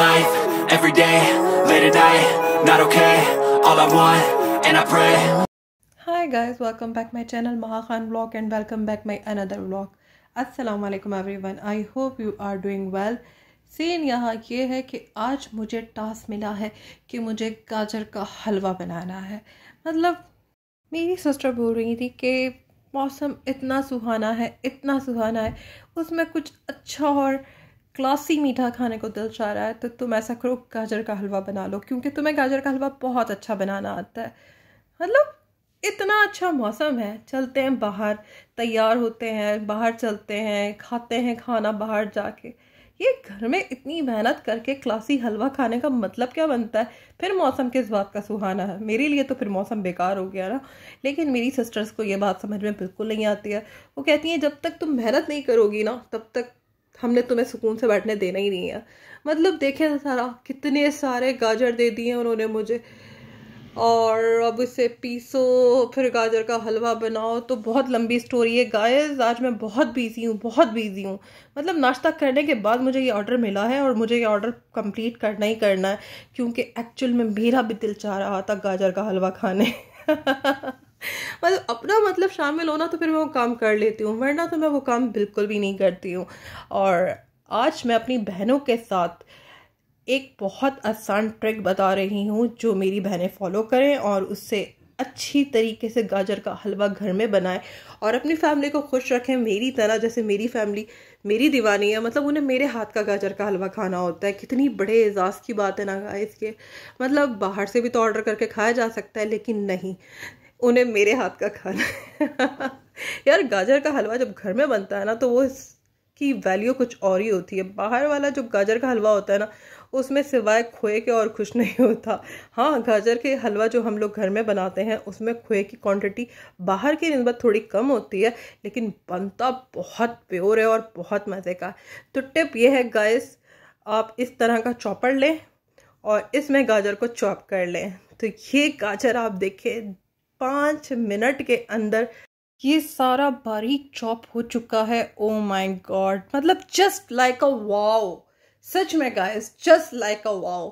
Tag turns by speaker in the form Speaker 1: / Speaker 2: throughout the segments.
Speaker 1: life, every day, late at night, not okay. All I want, and I pray.
Speaker 2: Hi guys, welcome back my channel Maha Khan Vlog and welcome back my another vlog. Assalamu alaikum everyone. I hope you are doing well. Scene यहाँ ये है कि आज मुझे task मिला है कि मुझे गाजर का हलवा बनाना है। मतलब मेरी सिस्टर बोल रही थी कि मौसम इतना सुहाना है, इतना सुहाना है, उसमें कुछ अच्छा और क्लासी मीठा खाने को दिल चाह रहा है, तो तुम ऐसा करो गाजर का हलवा बना लो, क्योंकि तुम्हें गाजर का हलवा बहुत अच्छा बनाना आता है। मतलब इतना अच्छा मौसम है, चलते हैं बाहर, तैयार होते हैं, बाहर चलते हैं, खाते हैं खाना बाहर जाके। ये घर में इतनी मेहनत करके क्लासी हलवा खाने का मतलब क्या बनता है? फिर मौसम किस बात का सुहाना है? मेरे लिए तो फिर मौसम बेकार हो गया ना। लेकिन मेरी सिस्टर्स को ये बात समझ में बिल्कुल नहीं आती है। वो कहती हैं जब तक तुम मेहनत नहीं करोगी ना, तब तक हमने तुम्हें सुकून से बैठने देना ही नहीं है। मतलब देखे सारा, कितने सारे गाजर दे दिए उन्होंने मुझे, और अब इसे पीसो, फिर गाजर का हलवा बनाओ, तो बहुत लंबी स्टोरी है गाइस। आज मैं बहुत बिजी हूँ, बहुत बिजी हूँ। मतलब नाश्ता करने के बाद मुझे ये ऑर्डर मिला है और मुझे ये ऑर्डर कंप्लीट करना ही करना है, क्योंकि एक्चुअल में मेरा भी दिल चाह रहा था गाजर का हलवा खाने। मतलब अपना मतलब शामिल होना तो फिर मैं वो काम कर लेती हूँ, वरना तो मैं वो काम बिल्कुल भी नहीं करती हूँ। और आज मैं अपनी बहनों के साथ एक बहुत आसान ट्रिक बता रही हूँ जो मेरी बहनें फॉलो करें और उससे अच्छी तरीके से गाजर का हलवा घर में बनाएं और अपनी फैमिली को खुश रखें, मेरी तरह जैसे मेरी फैमिली मेरी दीवानी है। मतलब उन्हें मेरे हाथ का गाजर का हलवा खाना होता है। कितनी बड़े एजाज़ की बात है ना गाइस के। मतलब बाहर से भी तो ऑर्डर करके खाया जा सकता है, लेकिन नहीं, उन्हें मेरे हाथ का खाना। यार गाजर का हलवा जब घर में बनता है ना, तो वो की वैल्यू कुछ और ही होती है। बाहर वाला जो गाजर का हलवा होता है ना, उसमें सिवाय खोए के और कुछ नहीं होता। हाँ, गाजर के हलवा जो हम लोग घर में बनाते हैं उसमें खोए की क्वांटिटी बाहर की निस्बत थोड़ी कम होती है, लेकिन बनता बहुत प्योर है और बहुत मज़े का। तो टिप ये है गाइस, आप इस तरह का चॉपर लें और इसमें गाजर को चॉप कर लें। तो ये गाजर आप देखें 5 मिनट के अंदर ये सारा बारीक चॉप हो चुका है। ओ माय गॉड, मतलब जस्ट लाइक अ वाओ, सच में guys just like a wow.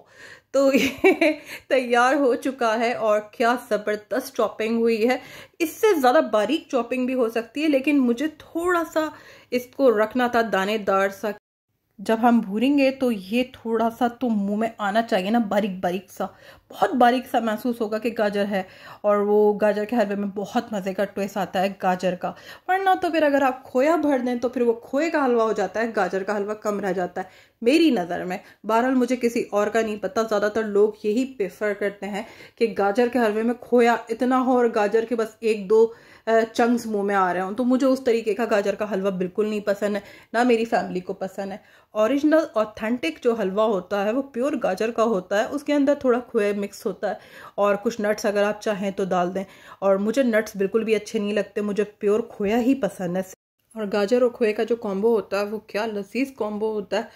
Speaker 2: तो ये तैयार हो चुका है और क्या ज़बरदस्त चॉपिंग हुई है। इससे ज़्यादा बारीक चॉपिंग भी हो सकती है, लेकिन मुझे थोड़ा सा इसको रखना था दानेदार सा। जब हम भूनेंगे तो ये थोड़ा सा तो मुंह में आना चाहिए ना, बारीक बारीक सा, बहुत बारीक सा महसूस होगा कि गाजर है। और वो गाजर के हलवे में बहुत मज़े का ट्विस्ट आता है गाजर का। वरना तो फिर अगर आप खोया भर दें तो फिर वो खोए का हलवा हो जाता है, गाजर का हलवा कम रह जाता है मेरी नज़र में। बहरहाल मुझे किसी और का नहीं पता, ज़्यादातर लोग यही प्रेफर करते हैं कि गाजर के हलवे में खोया इतना हो और गाजर के बस 1-2 चंक्स मुंह में आ रहे हों। तो मुझे उस तरीके का गाजर का हलवा बिल्कुल नहीं पसंद है, ना मेरी फैमिली को पसंद है। ओरिजिनल ऑथेंटिक जो हलवा होता है वो प्योर गाजर का होता है, उसके अंदर थोड़ा खोया मिक्स होता है और कुछ नट्स अगर आप चाहें तो डाल दें। और मुझे नट्स बिल्कुल भी अच्छे नहीं लगते, मुझे प्योर खोया ही पसंद है। और गाजर और खोए का जो कॉम्बो होता है वो क्या लजीज कॉम्बो होता है।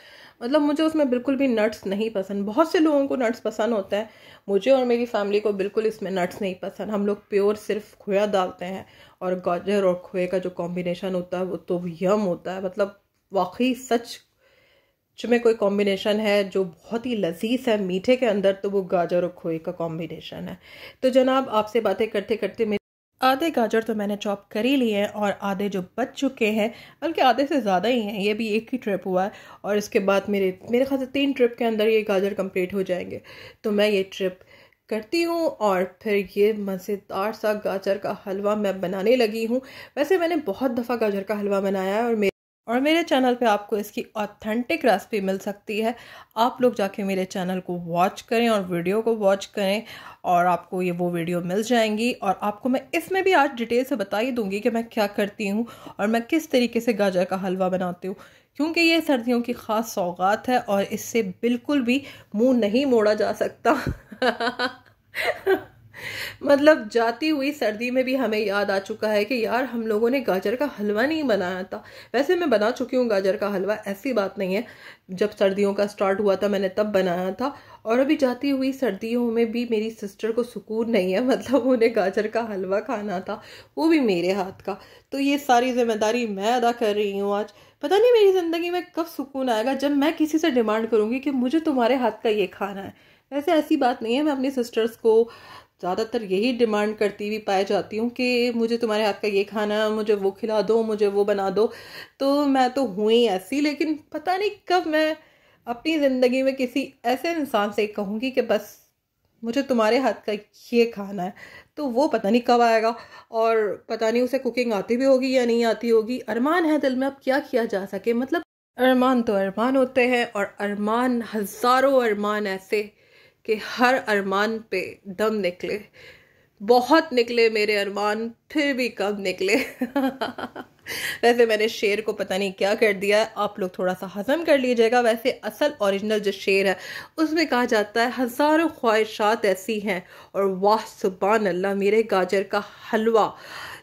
Speaker 2: मतलब मुझे उसमें बिल्कुल भी नट्स नहीं पसंद। बहुत से लोगों को नट्स पसंद होता है, मुझे और मेरी फैमिली को बिल्कुल इसमें नट्स नहीं पसंद। हम लोग प्योर सिर्फ खोया डालते हैं और गाजर और खोए का जो कॉम्बिनेशन होता है वो तो यम होता है। मतलब वाकई सच में कोई कॉम्बिनेशन है जो बहुत ही लजीज है मीठे के अंदर, तो वो गाजर और खोए का कॉम्बिनेशन है। तो जनाब, आपसे बातें करते करते मेरे आधे गाजर तो मैंने चॉप कर ही लिए हैं और आधे जो बच चुके हैं, बल्कि आधे से ज़्यादा ही हैं, ये भी एक ही ट्रिप हुआ है। और इसके बाद मेरे ख्याल से 3 ट्रिप के अंदर ये गाजर कंप्लीट हो जाएंगे। तो मैं ये ट्रिप करती हूँ और फिर ये मज़ेदार सा गाजर का हलवा मैं बनाने लगी हूँ। वैसे मैंने बहुत दफ़ा गाजर का हलवा बनाया है और मेरे चैनल पे आपको इसकी ऑथेंटिक रेसिपी मिल सकती है। आप लोग जाके मेरे चैनल को वॉच करें और वीडियो को वॉच करें और आपको वो वीडियो मिल जाएंगी। और आपको मैं इसमें भी आज डिटेल से बता ही दूंगी कि मैं क्या करती हूँ और मैं किस तरीके से गाजर का हलवा बनाती हूँ, क्योंकि ये सर्दियों की ख़ास सौगात है और इससे बिल्कुल भी मुँह नहीं मोड़ा जा सकता। मतलब जाती हुई सर्दी में भी हमें याद आ चुका है कि यार हम लोगों ने गाजर का हलवा नहीं बनाया था। वैसे मैं बना चुकी हूँ गाजर का हलवा, ऐसी बात नहीं है। जब सर्दियों का स्टार्ट हुआ था मैंने तब बनाया था, और अभी जाती हुई सर्दियों में भी मेरी सिस्टर को सुकून नहीं है। मतलब उन्हें गाजर का हलवा खाना था, वो भी मेरे हाथ का। तो ये सारी जिम्मेदारी मैं अदा कर रही हूँ आज। पता नहीं मेरी ज़िंदगी में कब सुकून आएगा जब मैं किसी से डिमांड करूँगी कि मुझे तुम्हारे हाथ का ये खाना है। वैसे ऐसी बात नहीं है, मैं अपनी सिस्टर्स को ज़्यादातर यही डिमांड करती हुई पाई जाती हूँ कि मुझे तुम्हारे हाथ का ये खाना, मुझे वो खिला दो, मुझे वो बना दो। तो मैं तो हूँ ही ऐसी, लेकिन पता नहीं कब मैं अपनी ज़िंदगी में किसी ऐसे इंसान से कहूँगी कि बस मुझे तुम्हारे हाथ का ये खाना है, तो वो पता नहीं कब आएगा। और पता नहीं उसे कुकिंग आती भी होगी या नहीं आती होगी। अरमान है दिल में, अब क्या किया जा सके। मतलब अरमान तो अरमान होते हैं, और अरमान हज़ारों अरमान ऐसे कि हर अरमान पे दम निकले। बहुत निकले मेरे अरमान, फिर भी कब निकले। वैसे मैंने शेर को पता नहीं क्या कर दिया है, आप लोग थोड़ा सा हजम कर लीजिएगा। वैसे असल ओरिजिनल जो शेर है उसमें कहा जाता है हज़ारों ख्वाहिशात ऐसी हैं और वाह सुभान अल्लाह, मेरे गाजर का हलवा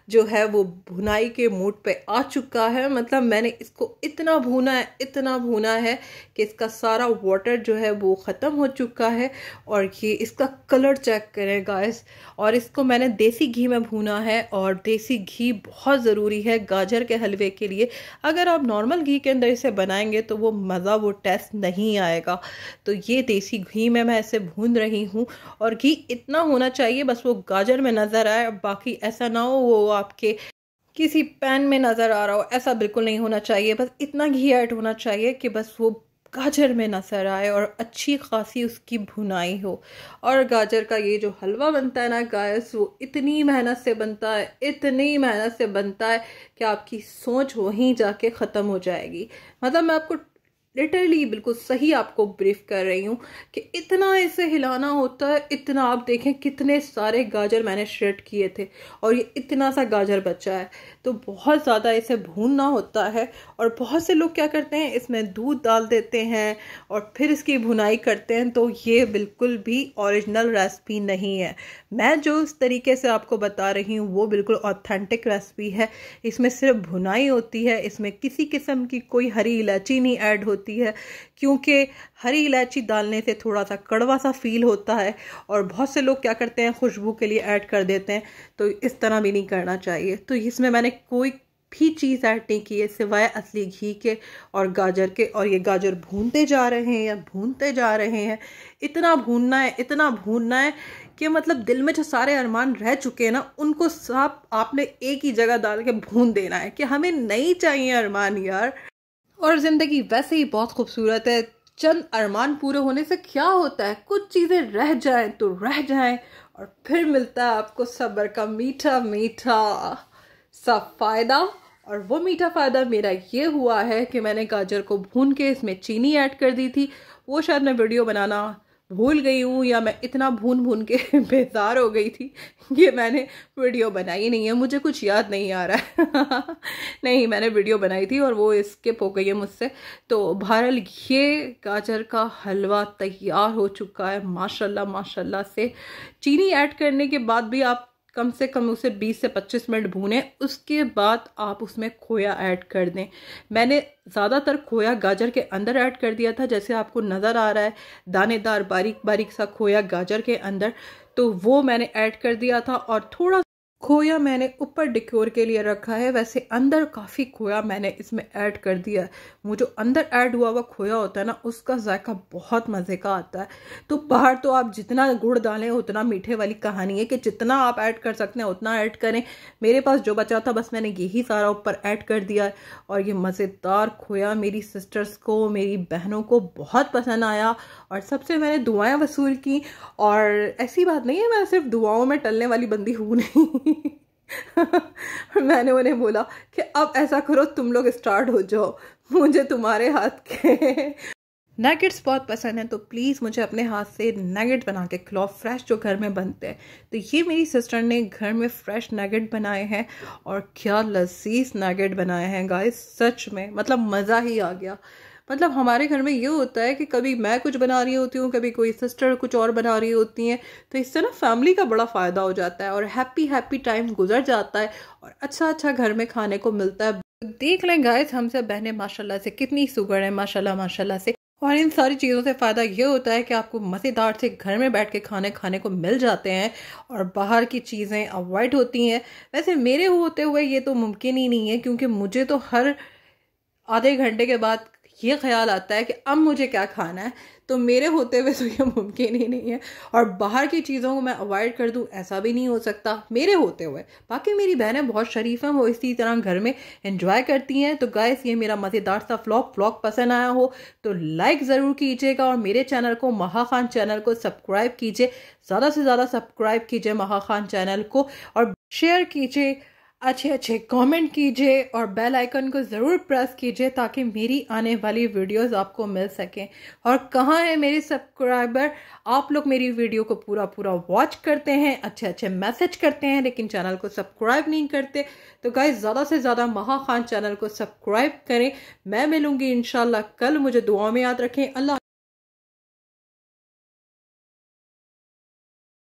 Speaker 2: जो है वो भुनाई के मूड पे आ चुका है। मतलब मैंने इसको इतना भूना है कि इसका सारा वाटर जो है वो ख़त्म हो चुका है। और ये इसका कलर चेक करें गाइस। और इसको मैंने देसी घी में भूना है, और देसी घी बहुत ज़रूरी है गाजर के हलवे के लिए। अगर आप नॉर्मल घी के अंदर इसे बनाएंगे तो वो मज़ा, वो टेस्ट नहीं आएगा। तो ये देसी घी में मैं इसे भून रही हूँ, और घी इतना होना चाहिए बस वो गाजर में नज़र आए, बाकी ऐसा ना हो वो आपके किसी पैन में नज़र आ रहा हो, ऐसा बिल्कुल नहीं होना चाहिए। बस इतना घी ऐड होना चाहिए कि बस वो गाजर में नज़र आए और अच्छी खासी उसकी भुनाई हो। और गाजर का ये जो हलवा बनता है ना गाइस, वो इतनी मेहनत से बनता है, इतनी मेहनत से बनता है कि आपकी सोच वहीं जाके ख़त्म हो जाएगी। मतलब मैं आपको लिटरली बिल्कुल सही आपको ब्रीफ कर रही हूँ कि इतना इसे हिलाना होता है। इतना, आप देखें कितने सारे गाजर मैंने श्रेड किए थे और ये इतना सा गाजर बचा है। तो बहुत ज़्यादा इसे भूनना होता है। और बहुत से लोग क्या करते हैं, इसमें दूध डाल देते हैं और फिर इसकी भुनाई करते हैं। तो ये बिल्कुल भी ओरिजिनल रेसिपी नहीं है। मैं जो इस तरीके से आपको बता रही हूँ वो बिल्कुल ऑथेंटिक रेसिपी है। इसमें सिर्फ भुनाई होती है, इसमें किसी किस्म की कोई हरी इलायची नहीं ऐड होती है, क्योंकि हरी इलायची डालने से थोड़ा सा कड़वा सा फील होता है। और बहुत से लोग क्या करते हैं, खुशबू के लिए ऐड कर देते हैं। तो इस तरह भी नहीं करना चाहिए। तो इसमें मैंने कोई भी चीज़ ऐड नहीं की है सिवाय असली घी के और गाजर के। और ये गाजर भूनते जा रहे हैं। इतना भूनना है कि मतलब दिल में जो सारे अरमान रह चुके हैं ना, उनको सब आपने एक ही जगह डाल के भून देना है कि हमें नहीं चाहिए अरमान यार। और ज़िंदगी वैसे ही बहुत खूबसूरत है। चंद अरमान पूरे होने से क्या होता है, कुछ चीज़ें रह जाएं तो रह जाएं, और फिर मिलता है आपको सब्र का मीठा मीठा सा फ़ायदा। और वो मीठा फ़ायदा मेरा ये हुआ है कि मैंने गाजर को भून के इसमें चीनी ऐड कर दी थी। वो शायद मैं वीडियो बनाना भूल गई हूँ, या मैं इतना भून के बेजार हो गई थी कि मैंने वीडियो बनाई नहीं है। मुझे कुछ याद नहीं आ रहा है। नहीं, मैंने वीडियो बनाई थी और वो स्किप हो गई है मुझसे। तो बहरहाल ये गाजर का हलवा तैयार हो चुका है माशाल्लाह माशाल्लाह से। चीनी ऐड करने के बाद भी आप कम से कम उसे 20 से 25 मिनट भूनें। उसके बाद आप उसमें खोया ऐड कर दें। मैंने ज़्यादातर खोया गाजर के अंदर ऐड कर दिया था, जैसे आपको नज़र आ रहा है दानेदार बारीक बारीक सा खोया गाजर के अंदर, तो वो मैंने ऐड कर दिया था। और थोड़ा खोया मैंने ऊपर डेकोर के लिए रखा है। वैसे अंदर काफ़ी खोया मैंने इसमें ऐड कर दिया है। वो जो अंदर ऐड हुआ हुआ खोया होता है ना, उसका जायका बहुत मज़े का आता है। तो बाहर तो आप जितना गुड़ डालें उतना मीठे वाली कहानी है कि जितना आप ऐड कर सकते हैं उतना ऐड करें। मेरे पास जो बचा था बस मैंने यही सारा ऊपर ऐड कर दिया है। और ये मज़ेदार खोया मेरी सिस्टर्स को, मेरी बहनों को बहुत पसंद आया और सबसे मैंने दुआएं वसूल की। और ऐसी बात नहीं है, मैं सिर्फ दुआओं में टलने वाली बंदी हूँ नहीं। मैंने उन्हें बोला कि अब ऐसा करो, तुम लोग स्टार्ट हो जाओ, मुझे तुम्हारे हाथ के नगेट्स बहुत पसंद है, तो प्लीज़ मुझे अपने हाथ से नगेट बना के खिलाओ, फ्रेश जो घर में बनते हैं। तो ये मेरी सिस्टर ने घर में फ्रेश नगेट बनाए हैं और क्या लजीज नगेट बनाए हैं गाइस, सच में मतलब मज़ा ही आ गया। मतलब हमारे घर में ये होता है कि कभी मैं कुछ बना रही होती हूँ, कभी कोई सिस्टर कुछ और बना रही होती हैं, तो इससे ना फैमिली का बड़ा फ़ायदा हो जाता है और हैप्पी टाइम गुजर जाता है और अच्छा घर में खाने को मिलता है। देख लें गाइस, हमसे बहनें माशाल्लाह से कितनी सुगड़ है, माशाल्लाह से। और इन सारी चीज़ों से फ़ायदा ये होता है कि आपको मज़ेदार से घर में बैठ के खाने को मिल जाते हैं और बाहर की चीज़ें अवॉइड होती हैं। वैसे मेरे होते हुए ये तो मुमकिन ही नहीं है, क्योंकि मुझे तो हर आधे घंटे के बाद ये ख्याल आता है कि अब मुझे क्या खाना है, तो मेरे होते हुए तो ये मुमकिन ही नहीं है। और बाहर की चीज़ों को मैं अवॉइड कर दूं ऐसा भी नहीं हो सकता मेरे होते हुए। बाकी मेरी बहनें बहुत शरीफ हैं, वो इसी तरह घर में एंजॉय करती हैं। तो गाइस, ये मेरा मज़ेदार सा व्लॉग पसंद आया हो तो लाइक ज़रूर कीजिएगा और मेरे चैनल को, महा खान चैनल को सब्सक्राइब कीजिए। ज़्यादा से ज़्यादा सब्सक्राइब कीजिए महा खान चैनल को और शेयर कीजिए, अच्छे अच्छे कमेंट कीजिए और बेल आइकन को ज़रूर प्रेस कीजिए ताकि मेरी आने वाली वीडियोस आपको मिल सकें। और कहाँ है मेरे सब्सक्राइबर? आप लोग मेरी वीडियो को पूरा वॉच करते हैं, अच्छे अच्छे मैसेज करते हैं, लेकिन चैनल को सब्सक्राइब नहीं करते। तो गाइस, ज़्यादा से ज़्यादा महा खान चैनल को सब्सक्राइब करें। मैं मिलूँगी इंशाल्लाह कल। मुझे दुआ में याद रखें। अल्लाह।